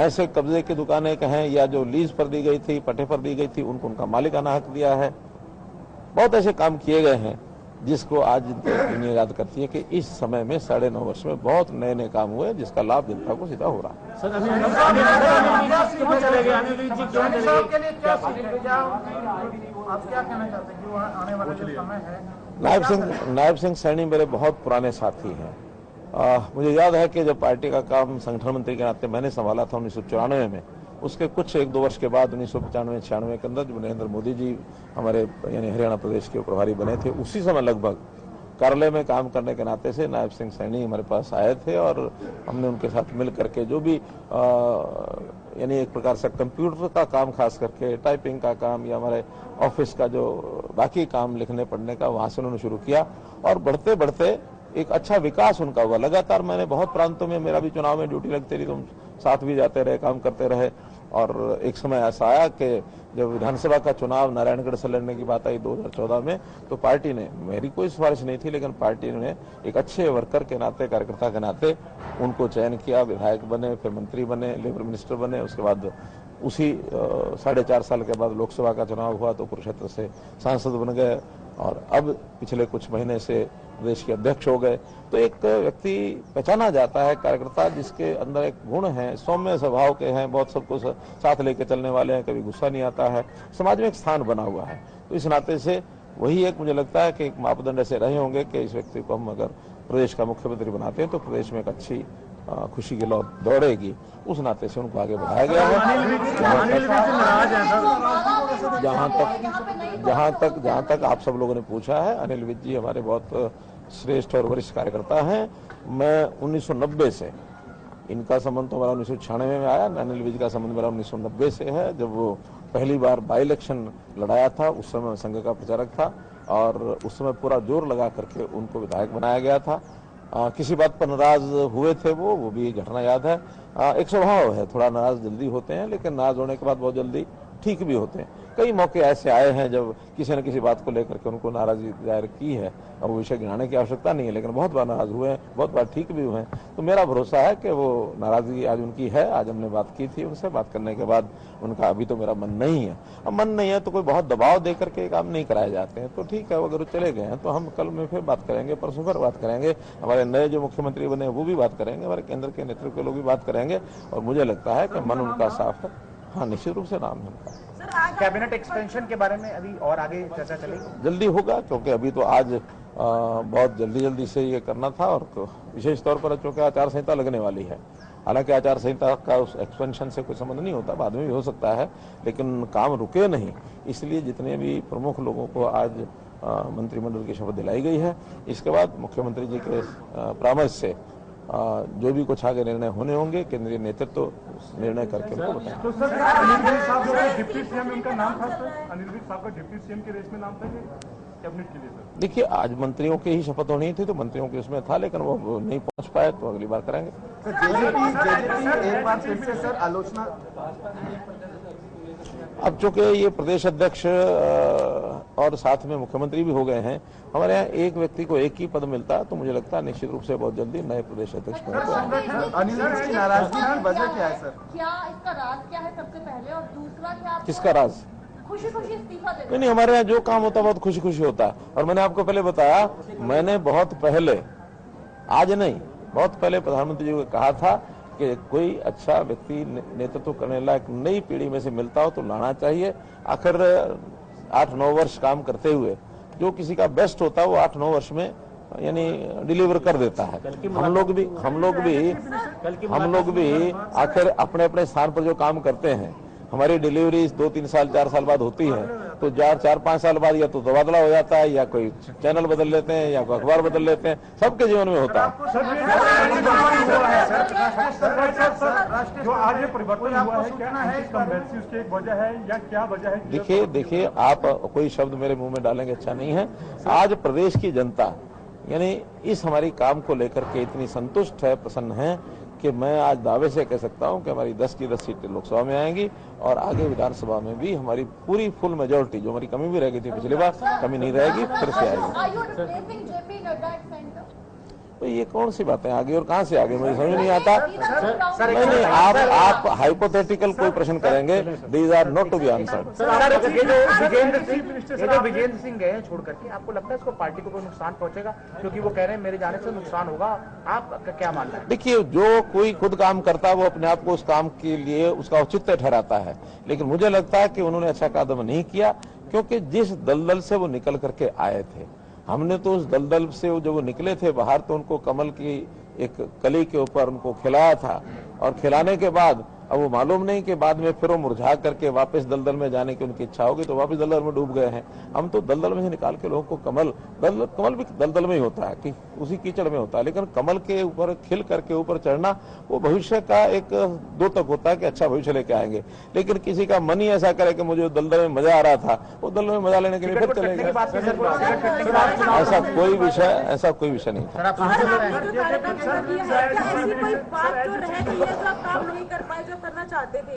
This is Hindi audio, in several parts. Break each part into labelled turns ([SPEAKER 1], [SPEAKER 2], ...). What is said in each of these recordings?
[SPEAKER 1] ऐसे कब्जे की दुकानें कहें या जो लीज पर दी गई थी, पट्टे पर दी गई थी, उनको उनका मालिकाना हक दिया है। बहुत ऐसे काम किए गए हैं जिसको आज दुनिया याद करती है कि इस समय में 9.5 वर्ष में बहुत नए नए काम हुए जिसका लाभ जनता को सीधा हो रहा है। नायब सिंह सैनी मेरे बहुत पुराने साथी हैं। मुझे याद है कि जब पार्टी का काम संगठन मंत्री के नाते मैंने संभाला था 1994 में, उसके कुछ 1-2 वर्ष के बाद 1995-96 के अंदर जब नरेंद्र मोदी जी हमारे यानी हरियाणा प्रदेश के प्रभारी बने थे, उसी समय लगभग कार्यालय में काम करने के नाते से नायब सिंह सैनी हमारे पास आए थे और हमने उनके साथ मिल करके जो भी यानी एक प्रकार से कंप्यूटर का काम, खास करके टाइपिंग का काम या हमारे ऑफिस का जो बाकी काम लिखने पढ़ने का, वहां से उन्होंने शुरू किया और बढ़ते बढ़ते एक अच्छा विकास उनका हुआ। लगातार मैंने बहुत प्रांतों में, मेरा भी चुनाव में ड्यूटी लगती रही, तुम साथ भी जाते रहे, काम करते रहे। और एक समय ऐसा आया कि जब विधानसभा का चुनाव नारायणगढ़ से लड़ने की बात आई 2014 में, तो पार्टी ने, मेरी कोई सिफारिश नहीं थी, लेकिन पार्टी ने एक अच्छे वर्कर के नाते, कार्यकर्ता के नाते उनको चयन किया, विधायक बने, फिर मंत्री बने, लेबर मिनिस्टर बने। उसके बाद उसी 4.5 साल के बाद लोकसभा का चुनाव हुआ तो कुरुक्षेत्र से सांसद बन गए और अब पिछले कुछ महीने से प्रदेश के अध्यक्ष हो गए। तो एक व्यक्ति पहचाना जाता है, कार्यकर्ता जिसके अंदर एक गुण है, सौम्य स्वभाव के हैं, बहुत सबको साथ लेके चलने वाले हैं, कभी गुस्सा नहीं आता है, समाज में एक स्थान बना हुआ है। तो इस नाते से वही एक मुझे लगता है कि एक मापदंड ऐसे रहे होंगे कि इस व्यक्ति को हम अगर प्रदेश का मुख्यमंत्री बनाते हैं तो प्रदेश में एक अच्छी खुशी की लौ दौड़ेगी। उस नाते से उनको आगे बढ़ाया गया है। जहां तक आप सब लोगों ने पूछा है, अनिल विज जी हमारे बहुत श्रेष्ठ और वरिष्ठ कार्यकर्ता हैं। मैं 1990 से, इनका संबंध तो हमारा 1996 में आया, अनिल विज का संबंध मेरा 1990 से है। जब वो पहली बार बाई इलेक्शन लड़ाया था उस समय संघ का प्रचारक था और उस समय पूरा जोर लगा करके उनको विधायक बनाया गया था। किसी बात पर नाराज हुए थे वो भी घटना याद है। एक स्वभाव है, थोड़ा नाराज जल्दी होते हैं, लेकिन नाराज होने के बाद बहुत जल्दी ठीक भी होते हैं। कई मौके ऐसे आए हैं जब किसी न किसी बात को लेकर के उनको नाराजगी जाहिर की है और वो विषय गिनाने की आवश्यकता नहीं है, लेकिन बहुत बार नाराज हुए हैं, बहुत बार ठीक भी हुए हैं। तो मेरा भरोसा है कि वो नाराजगी आज उनकी है। आज हमने बात की थी उनसे, बात करने के बाद उनका अभी तो मेरा मन नहीं है। अब मन नहीं है तो कोई बहुत दबाव दे करके काम नहीं कराए जाते हैं। तो ठीक है, अगर वो चले गए हैं तो हम कल में फिर बात करेंगे, परसों फिर बात करेंगे, हमारे नए जो मुख्यमंत्री बने वो भी बात करेंगे, हमारे केंद्र के नेतृत्व के लोग भी बात करेंगे और मुझे लगता है कि मन उनका साफ है। हाँ, निश्चित रूप से नाम है उनका।
[SPEAKER 2] कैबिनेट एक्सपेंशन के बारे में अभी और आगे चर्चा चलेगी?
[SPEAKER 1] जल्दी होगा, क्योंकि अभी तो आज बहुत जल्दी से ये करना था और विशेष तौर पर चूंकि आचार संहिता लगने वाली है। हालांकि आचार संहिता का उस एक्सपेंशन से कोई संबंध नहीं होता, बाद में भी हो सकता है, लेकिन काम रुके नहीं। इसलिए जितने भी प्रमुख लोगों को आज मंत्रिमंडल की शपथ दिलाई गई है, इसके बाद मुख्यमंत्री जी के परामर्श से जो भी कुछ आगे निर्णय होने होंगे केंद्रीय नेतृत्व निर्णय करके उनको बताएंगे।
[SPEAKER 3] तो सर, अनिल विज साहब जो डिप्टी सीएम उनका नाम था सर, अनिल विज साहब का डिप्टी सीएम के रेस में नाम था कैबिनेट के लिए सर?
[SPEAKER 1] देखिए, आज मंत्रियों की ही शपथ होनी थी तो मंत्रियों के उसमें था, लेकिन वो नहीं पहुंच पाए तो अगली बार करेंगे।
[SPEAKER 2] एक बार फिर से सर आलोचना,
[SPEAKER 1] अब चूंकि ये प्रदेश अध्यक्ष और साथ में मुख्यमंत्री भी हो गए हैं, हमारे यहाँ एक व्यक्ति को एक ही पद मिलता है, तो मुझे लगता है निश्चित रूप से बहुत जल्दी नए प्रदेश अध्यक्ष बने।
[SPEAKER 2] अनिल विज की नाराजगी की वजह क्या है सर?
[SPEAKER 4] क्या इसका राज क्या है सबसे पहले, और दूसरा क्या
[SPEAKER 1] किसका राज?
[SPEAKER 4] खुशी खुशी इस्तीफा दे?
[SPEAKER 1] नहीं, हमारे यहाँ जो काम होता है बहुत खुशी खुशी होता है। और मैंने आपको पहले बताया, मैंने बहुत पहले, आज नहीं, बहुत पहले प्रधानमंत्री जी को कहा था कि कोई अच्छा व्यक्ति नेतृत्व करने लायक नई पीढ़ी में से मिलता हो तो लाना चाहिए। आखिर 8-9 वर्ष काम करते हुए जो किसी का बेस्ट होता है वो 8-9 वर्ष में यानी डिलीवर कर देता है। हम लोग भी आखिर अपने अपने स्थान पर जो काम करते हैं, हमारी डिलीवरी 2-3 साल 4 साल बाद होती है, तो 4-5 साल बाद या तो तबादला हो जाता है या कोई चैनल बदल लेते हैं या कोई अखबार बदल लेते हैं, सबके जीवन में होता है।
[SPEAKER 3] जो आज ये परिवर्तन हुआ है, क्या उसकी एक वजह है या क्या वजह है?
[SPEAKER 1] देखिए, आप कोई शब्द मेरे मुंह में डालेंगे अच्छा नहीं है। आज प्रदेश की जनता यानी इस हमारी काम को लेकर के इतनी संतुष्ट है, प्रसन्न है कि मैं आज दावे से कह सकता हूं कि हमारी 10 की 10 सीटें लोकसभा में आएंगी और आगे विधानसभा में भी हमारी पूरी फुल मेजोरिटी, जो हमारी कमी भी रह गई थी पिछली बार, कमी नहीं रहेगी, फिर से आएगी। तो ये कौन सी बातें आगे और कहां से आगे, मुझे समझ नहीं आता।
[SPEAKER 2] सर,
[SPEAKER 1] नहीं, आप हाइपोथेटिकल कोई प्रश्न करेंगे, these are not to be answered.
[SPEAKER 2] Sir, ये जो विजेंद्र सिंह गए हैं छोड़ करके, आपको लगता है इसको पार्टी को कोई नुकसान पहुंचेगा? क्योंकि वो कह रहे हैं मेरे जाने से नुकसान होगा, आपका क्या मानना है?
[SPEAKER 1] देखिए, जो कोई खुद काम करता है वो अपने आप को उस काम के लिए उसका औचित्य ठहराता है, लेकिन मुझे लगता है कि उन्होंने अच्छा कदम नहीं किया, क्योंकि जिस दलदल से वो निकल करके आए थे, हमने तो उस दलदल से जब वो निकले थे बाहर तो उनको कमल की एक कली के ऊपर उनको खिलाया था, और खिलाने के बाद अब वो मालूम नहीं कि बाद में फिर वो मुरझा करके वापस दलदल में जाने की उनकी इच्छा होगी तो वापस दलदल में डूब गए हैं। हम तो दलदल में से निकाल के लोगों को कमल भी दलदल में ही होता है, कि उसी कीचड़ में होता है, लेकिन कमल के ऊपर खिल करके ऊपर चढ़ना वो भविष्य का एक द्योतक होता है कि अच्छा भविष्य लेके आएंगे। लेकिन किसी का मन ही ऐसा करे कि मुझे दलदल में मजा आ रहा था, वो दलदल में मजा लेने के लिए फिर चले गए। ऐसा कोई विषय नहीं था।
[SPEAKER 4] करना चाहते थे।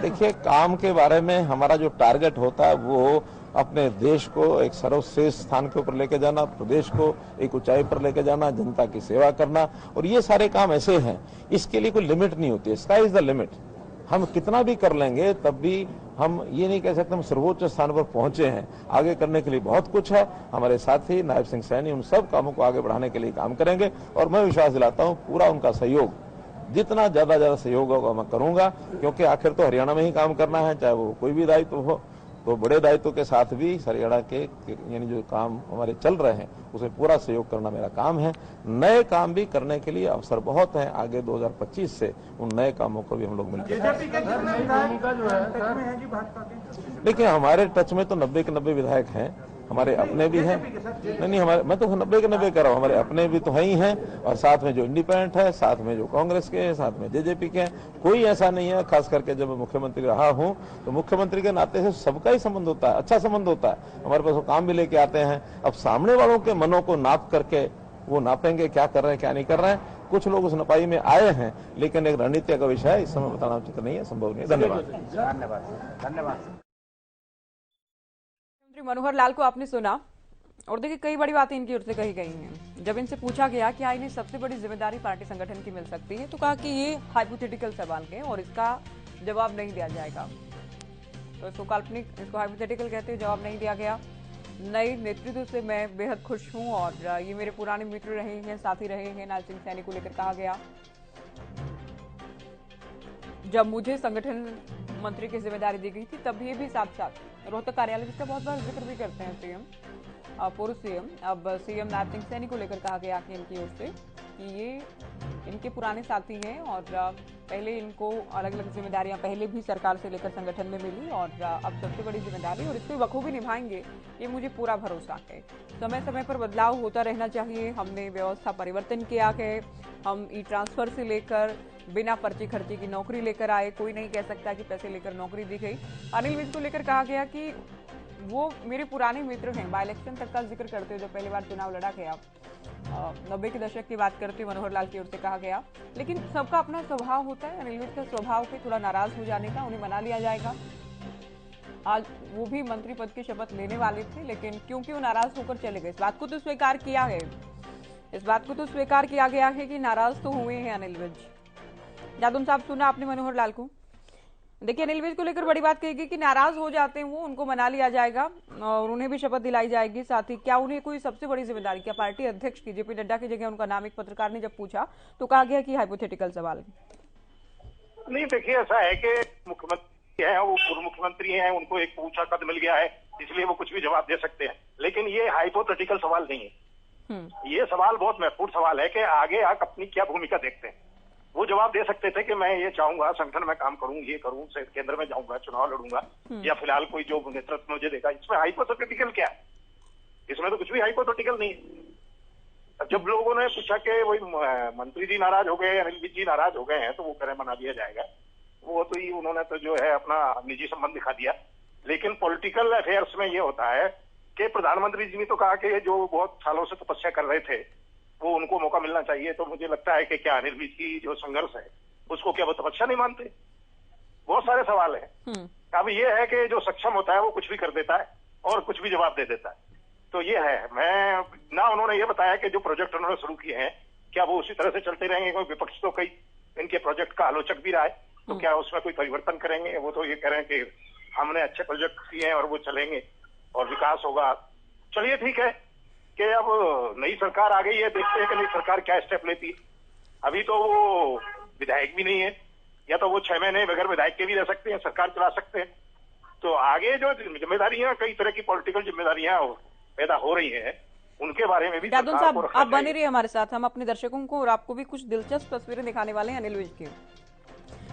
[SPEAKER 1] देखिए काम के बारे में हमारा जो टारगेट होता है वो अपने देश को एक सर्वश्रेष्ठ स्थान के ऊपर लेके जाना, प्रदेश को एक ऊंचाई पर लेके जाना, जनता की सेवा करना, और ये सारे काम ऐसे हैं, इसके लिए कोई लिमिट नहीं होती है। Sky is the limit. हम कितना भी कर लेंगे तब भी हम ये नहीं कह सकते हम सर्वोच्च स्थान पर पहुंचे हैं। आगे करने के लिए बहुत कुछ है। हमारे साथी नायब सिंह सैनी उन सब कामों को आगे बढ़ाने के लिए काम करेंगे, और मैं विश्वास दिलाता हूं पूरा उनका सहयोग, जितना ज्यादा सहयोग होगा मैं करूंगा, क्योंकि आखिर तो हरियाणा में ही काम करना है, चाहे वो कोई भी दायित्व हो। तो बड़े दायित्व के साथ भी हरियाणा के यानी जो काम हमारे चल रहे हैं उसमें पूरा सहयोग करना मेरा काम है। नए काम भी करने के लिए अवसर बहुत हैं आगे 2025 से, उन नए कामों को भी हम लोग मिलकर देखिए। हमारे टच में तो 90 के 90 विधायक हैं, हमारे अपने भी हैं। नहीं, हमारे मैं तो 90 के 90 कर रहा हूँ, हमारे अपने भी तो हैं ही हैं, और साथ में जो इंडिपेंडेंट है, साथ में जो कांग्रेस के हैं, साथ में जेजेपी के हैं। कोई ऐसा नहीं है, खास करके जब मैं मुख्यमंत्री रहा हूँ तो मुख्यमंत्री के नाते से सबका ही संबंध होता है, अच्छा संबंध होता है। हमारे पास वो काम भी लेके आते हैं। अब सामने वालों के मनों को नाप करके वो नापेंगे क्या कर रहे हैं क्या नहीं कर रहे हैं। कुछ लोग उस नपाई में आए हैं, लेकिन एक रणनीति का विषय है, इस समय बताना उचित नहीं है, संभव नहीं है।
[SPEAKER 2] धन्यवाद।
[SPEAKER 5] मुख्यमंत्री मनोहर लाल को आपने सुना, और देखिए कई बड़ी बातें इनकी ओर से कही गई हैं। जब इनसे पूछा गया कि इन्हें सबसे बड़ी जिम्मेदारी पार्टी संगठन की मिल सकती है, तो कहा कि ये हाइपोथेटिकल सवाल है और इसका जवाब नहीं दिया जाएगा। तो इसको काल्पनिक, इसको हाइपोथेटिकल कहते हैं, जवाब नहीं दिया गया। नए नेतृत्व से मैं बेहद खुश हूं और ये मेरे पुराने मित्र रहे हैं, साथी रहे हैं, नायब सिंह सैनी को लेकर कहा गया। जब मुझे संगठन मंत्री की जिम्मेदारी दी गई थी तब ये भी साथ साथ रोहतक कार्यालय, जिसका बहुत बार जिक्र भी करते हैं सीएम, पूर्व सीएम, अब सीएम नायब सिंह सैनी को लेकर कहा गया कि इनकी ओर से कि ये इनके पुराने साथी हैं और पहले इनको अलग अलग जिम्मेदारियां पहले भी सरकार से लेकर संगठन में मिली, और अब सबसे बड़ी जिम्मेदारी और इसको बखूबी निभाएंगे, ये मुझे पूरा भरोसा है। समय समय पर बदलाव होता रहना चाहिए। हमने व्यवस्था परिवर्तन किया है, हम ई ट्रांसफर से लेकर बिना पर्ची खर्ची की नौकरी लेकर आए। कोई नहीं कह सकता कि पैसे लेकर नौकरी दी गई। अनिल विज को लेकर कहा गया कि वो मेरे पुराने मित्र हैं। बाई इलेक्शन तक का जिक्र करते हुए जब पहली बार चुनाव लड़ा गया, 90 के दशक की बात करते हुए मनोहर लाल की ओर से कहा गया। लेकिन सबका अपना स्वभाव होता है। अनिल विज का स्वभाव पे थोड़ा नाराज हो जाने का, उन्हें मना लिया जाएगा। आज वो भी मंत्री पद की शपथ लेने वाले थे, लेकिन क्योंकि वो नाराज होकर चले गए। इस बात को तो स्वीकार किया है, इस बात को तो स्वीकार किया गया है कि नाराज तो हुए हैं अनिल विज। यादव साहब, सुना आपने मनोहर लाल को। देखिए, अनिल विज को लेकर बड़ी बात कही गई कि नाराज हो जाते हैं वो, उनको मना लिया जाएगा और उन्हें भी शपथ दिलाई जाएगी। साथ ही क्या उन्हें कोई सबसे बड़ी जिम्मेदारी, क्या पार्टी अध्यक्ष की जेपी नड्डा की जगह उनका नाम एक पत्रकार ने जब पूछा तो कहा गया कि हाइपोथेटिकल सवाल है।
[SPEAKER 6] नहीं, देखिए ऐसा है कि मुख्यमंत्री है, वो पूर्व मुख्यमंत्री हैं, उनको एक पूछा कद मिल गया है, इसलिए वो कुछ भी जवाब दे सकते हैं। लेकिन ये हाइपोथेटिकल सवाल नहीं है। ये सवाल बहुत महत्वपूर्ण सवाल है कि आगे आप अपनी क्या भूमिका देखते हैं। वो जवाब दे सकते थे कि मैं ये चाहूंगा संगठन में काम करूं, ये करूं, केंद्र में जाऊंगा, चुनाव लड़ूंगा, या फिलहाल कोई जो नेतृत्व मुझे देगा। इसमें हाइपोथेटिकल क्या है? इसमें तो कुछ भी हाइपोथेटिकल नहीं है। जब लोगों ने पूछा कि वही मंत्री जी नाराज हो गए, अनिल विज जी नाराज हो गए हैं, तो वो कह रहे मना दिया जाएगा। वो तो ही उन्होंने तो जो है अपना निजी संबंध दिखा दिया। लेकिन पॉलिटिकल अफेयर्स में ये होता है कि प्रधानमंत्री जी ने तो कहा कि जो बहुत सालों से तपस्या कर रहे थे वो उनको मौका मिलना चाहिए। तो मुझे लगता है कि क्या अनिल विज की जो संघर्ष है उसको क्या वो तपस्या नहीं मानते? बहुत सारे सवाल हैं। अब ये है कि जो सक्षम होता है वो कुछ भी कर देता है और कुछ भी जवाब दे देता है। तो ये है। मैं ना उन्होंने ये बताया कि जो प्रोजेक्ट उन्होंने शुरू किए हैं क्या वो उसी तरह से चलते रहेंगे, क्योंकि विपक्ष तो कई इनके प्रोजेक्ट का आलोचक भी रहा है, तो क्या उसमें कोई परिवर्तन करेंगे? वो तो ये कह रहे हैं कि हमने अच्छे प्रोजेक्ट किए हैं और वो चलेंगे और विकास होगा। चलिए ठीक है कि अब नई सरकार आ गई है, देखते हैं कि नई सरकार क्या स्टेप लेती है। अभी तो वो विधायक भी नहीं है, या तो वो 6 महीने बगैर विधायक के भी रह सकते हैं, सरकार चला सकते हैं। तो आगे जो जिम्मेदारियां, कई तरह की पॉलिटिकल जिम्मेदारियां पैदा हो रही हैं, उनके बारे में भी
[SPEAKER 5] यादव साहब आप बने रहिए हमारे साथ, हम अपने दर्शकों को और आपको भी कुछ दिलचस्प तस्वीरें दिखाने वाले हैं अनिल विज की।